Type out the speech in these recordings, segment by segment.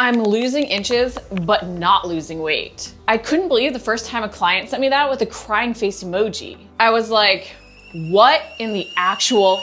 I'm losing inches, but not losing weight. I couldn't believe the first time a client sent me that with a crying face emoji. I was like, what in the actual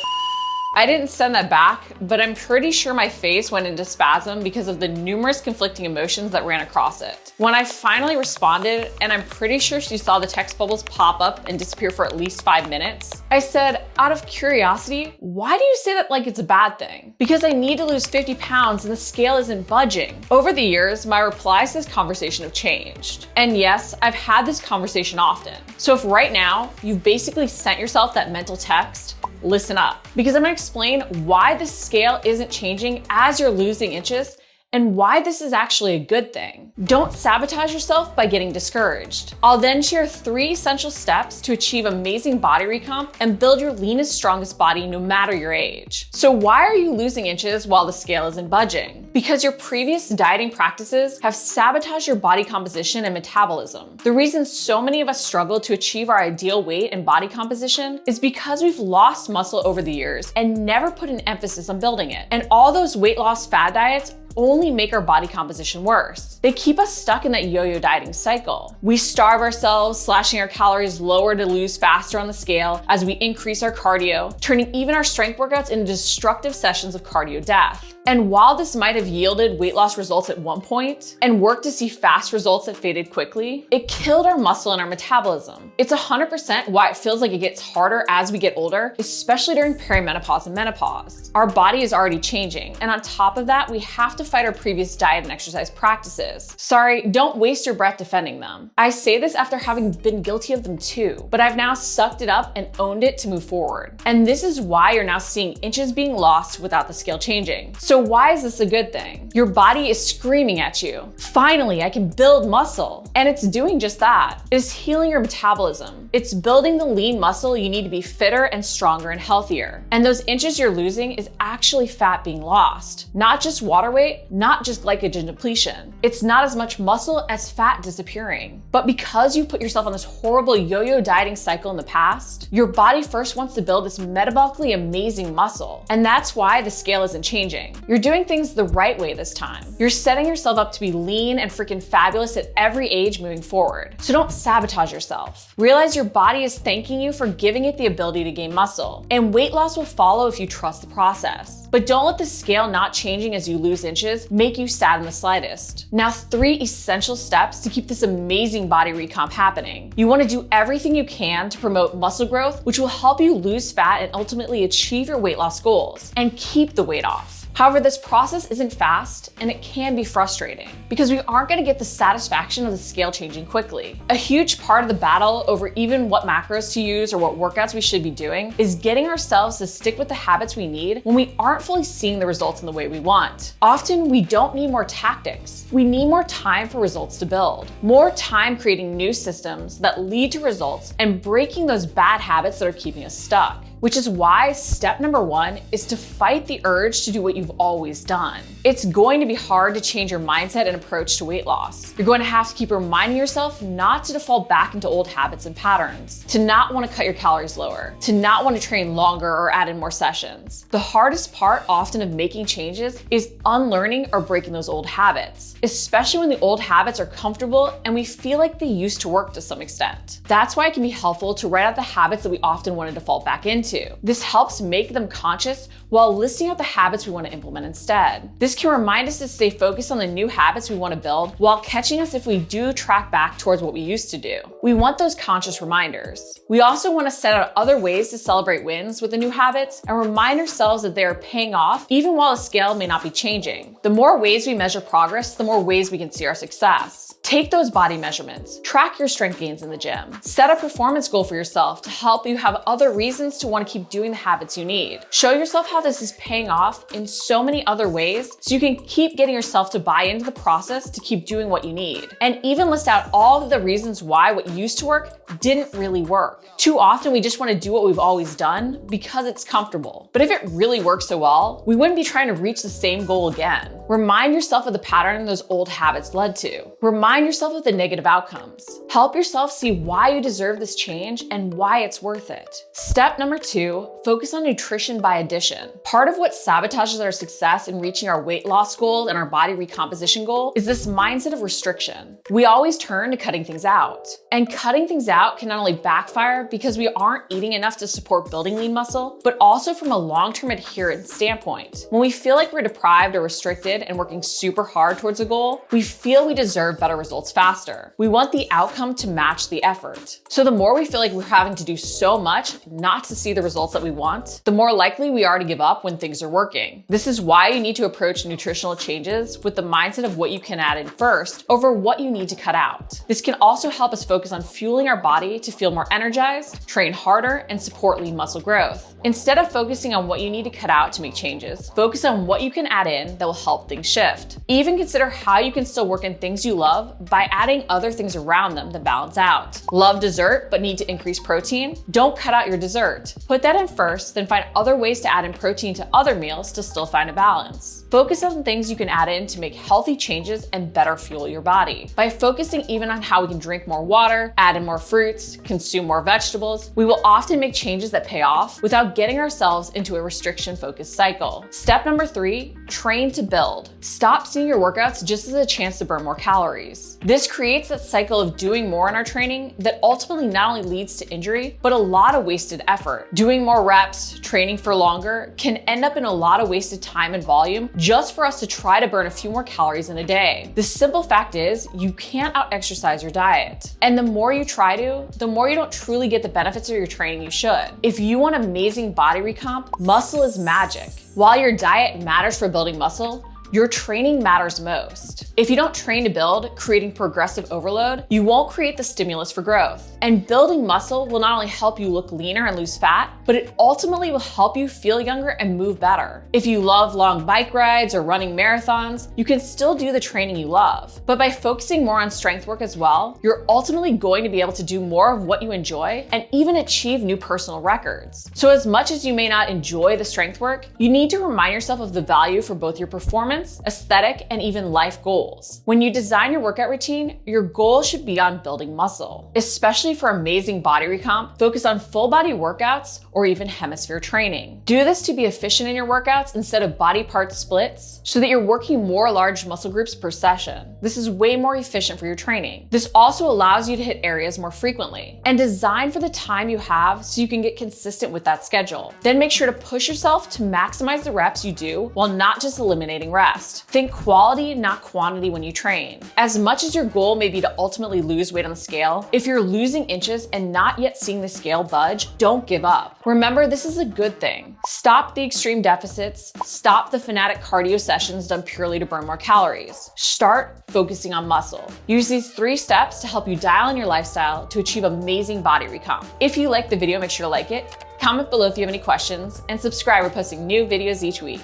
I didn't send that back, but I'm pretty sure my face went into spasm because of the numerous conflicting emotions that ran across it. When I finally responded, and I'm pretty sure she saw the text bubbles pop up and disappear for at least 5 minutes, I said, out of curiosity, why do you say that like it's a bad thing? Because I need to lose 50 pounds and the scale isn't budging. Over the years, my replies to this conversation have changed. And yes, I've had this conversation often. So if right now, you've basically sent yourself that mental text, listen up, because I'm gonna explain why the scale isn't changing as you're losing inches and why this is actually a good thing. Don't sabotage yourself by getting discouraged. I'll then share 3 essential steps to achieve amazing body recomp and build your leanest, strongest body no matter your age. So why are you losing inches while the scale isn't budging? Because your previous dieting practices have sabotaged your body composition and metabolism. The reason so many of us struggle to achieve our ideal weight and body composition is because we've lost muscle over the years and never put an emphasis on building it. And all those weight loss fad diets only make our body composition worse. They keep us stuck in that yo-yo dieting cycle. We starve ourselves, slashing our calories lower to lose faster on the scale as we increase our cardio, turning even our strength workouts into destructive sessions of cardio death. And while this might have yielded weight loss results at one point and worked to see fast results that faded quickly, it killed our muscle and our metabolism. It's 100% why it feels like it gets harder as we get older, especially during perimenopause and menopause. Our body is already changing, and on top of that, we have to fight our previous diet and exercise practices. Sorry, don't waste your breath defending them. I say this after having been guilty of them too, but I've now sucked it up and owned it to move forward. And this is why you're now seeing inches being lost without the scale changing. So why is this a good thing? Your body is screaming at you. Finally, I can build muscle. And it's doing just that. It's healing your metabolism. It's building the lean muscle you need to be fitter and stronger and healthier. And those inches you're losing is actually fat being lost. Not just water weight, not just glycogen depletion. It's not as much muscle as fat disappearing. But because you put yourself on this horrible yo-yo dieting cycle in the past, your body first wants to build this metabolically amazing muscle. And that's why the scale isn't changing. You're doing things the right way this time. You're setting yourself up to be lean and freaking fabulous at every age moving forward. So don't sabotage yourself. Realize your body is thanking you for giving it the ability to gain muscle. And weight loss will follow if you trust the process. But don't let the scale not changing as you lose inches make you sad in the slightest. Now, 3 essential steps to keep this amazing body recomp happening. You want to do everything you can to promote muscle growth, which will help you lose fat and ultimately achieve your weight loss goals and keep the weight off. However, this process isn't fast and it can be frustrating because we aren't going to get the satisfaction of the scale changing quickly. A huge part of the battle over even what macros to use or what workouts we should be doing is getting ourselves to stick with the habits we need when we aren't fully seeing the results in the way we want. Often, we don't need more tactics. We need more time for results to build. More time creating new systems that lead to results and breaking those bad habits that are keeping us stuck. Which is why step number 1 is to fight the urge to do what you've always done. It's going to be hard to change your mindset and approach to weight loss. You're going to have to keep reminding yourself not to default back into old habits and patterns, to not want to cut your calories lower, to not want to train longer or add in more sessions. The hardest part often of making changes is unlearning or breaking those old habits, especially when the old habits are comfortable and we feel like they used to work to some extent. That's why it can be helpful to write out the habits that we often want to default back into. This helps make them conscious while listing out the habits we want to implement instead. This can remind us to stay focused on the new habits we want to build while catching us if we do track back towards what we used to do. We want those conscious reminders. We also want to set out other ways to celebrate wins with the new habits and remind ourselves that they are paying off even while the scale may not be changing. The more ways we measure progress, the more ways we can see our success. Take those body measurements, track your strength gains in the gym, set a performance goal for yourself to help you have other reasons to want to keep doing the habits you need. Show yourself how this is paying off in so many other ways so you can keep getting yourself to buy into the process to keep doing what you need. And even list out all of the reasons why what used to work didn't really work. Too often we just want to do what we've always done because it's comfortable. But if it really works so well, we wouldn't be trying to reach the same goal again. Remind yourself of the pattern those old habits led to. Remind yourself of the negative outcomes. Help yourself see why you deserve this change and why it's worth it. Step number 2, focus on nutrition by addition. Part of what sabotages our success in reaching our weight loss goal and our body recomposition goal is this mindset of restriction. We always turn to cutting things out. And cutting things out can not only backfire because we aren't eating enough to support building lean muscle, but also from a long-term adherence standpoint. When we feel like we're deprived or restricted and working super hard towards a goal, we feel we deserve better results faster. We want the outcome to match the effort. So the more we feel like we're having to do so much not to see the results that we want, the more likely we are to give up when things are working. This is why you need to approach nutritional changes with the mindset of what you can add in first over what you need to cut out. This can also help us focus on fueling our body to feel more energized, train harder, and support lean muscle growth. Instead of focusing on what you need to cut out to make changes, focus on what you can add in that will help things shift. Even consider how you can still work in things you love by adding other things around them that balance out. Love dessert but need to increase protein? Don't cut out your dessert. Put that in first, then find other ways to add in protein to other meals to still find a balance. Focus on things you can add in to make healthy changes and better fuel your body. By focusing even on how we can drink more water, add in more fruits, consume more vegetables, we will often make changes that pay off without getting ourselves into a restriction-focused cycle. Step number 3, train to build. Stop seeing your workouts just as a chance to burn more calories. This creates that cycle of doing more in our training that ultimately not only leads to injury, but a lot of wasted effort. Doing more reps, training for longer, can end up in a lot of wasted time and volume just for us to try to burn a few more calories in a day. The simple fact is, you can't out-exercise your diet. And the more you try to, the more you don't truly get the benefits of your training you should. If you want amazing body recomp, muscle is magic. While your diet matters for building muscle, your training matters most. If you don't train to build, creating progressive overload, you won't create the stimulus for growth. And building muscle will not only help you look leaner and lose fat, but it ultimately will help you feel younger and move better. If you love long bike rides or running marathons, you can still do the training you love. But by focusing more on strength work as well, you're ultimately going to be able to do more of what you enjoy and even achieve new personal records. So as much as you may not enjoy the strength work, you need to remind yourself of the value for both your performance, aesthetic, and even life goals. When you design your workout routine, your goal should be on building muscle. Especially for amazing body recomp, focus on full body workouts or even hemisphere training. Do this to be efficient in your workouts instead of body part splits so that you're working more large muscle groups per session. This is way more efficient for your training. This also allows you to hit areas more frequently and design for the time you have so you can get consistent with that schedule. Then make sure to push yourself to maximize the reps you do while not just eliminating reps. Think quality, not quantity when you train. As much as your goal may be to ultimately lose weight on the scale, if you're losing inches and not yet seeing the scale budge, don't give up. Remember, this is a good thing. Stop the extreme deficits, stop the fanatic cardio sessions done purely to burn more calories. Start focusing on muscle. Use these 3 steps to help you dial in your lifestyle to achieve amazing body recomp. If you liked the video, make sure to like it, comment below if you have any questions, and subscribe. We're posting new videos each week.